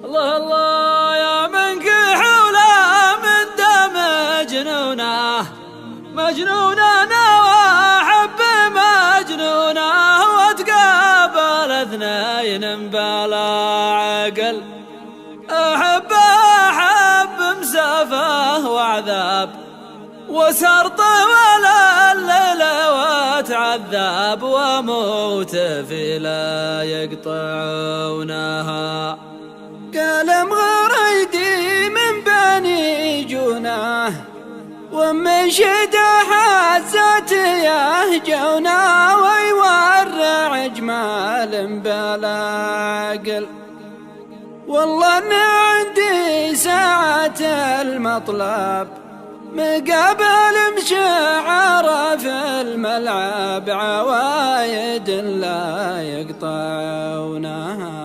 الله الله يا من كحوله من دم مجنونه مجنوننا وأحب مجنونه وتقابل اثنين بلا عقل أحب مسافة وعذاب وسر طول الليل وتعذب وموت في لا يقطعونها قلم غريدي من بني جونه ومن شده حزت يهجونا ويورع جمال بلا عقل والله ان عندي ساعة المطلب مقابل مشعر في الملعب عوايد لا يقطعونها.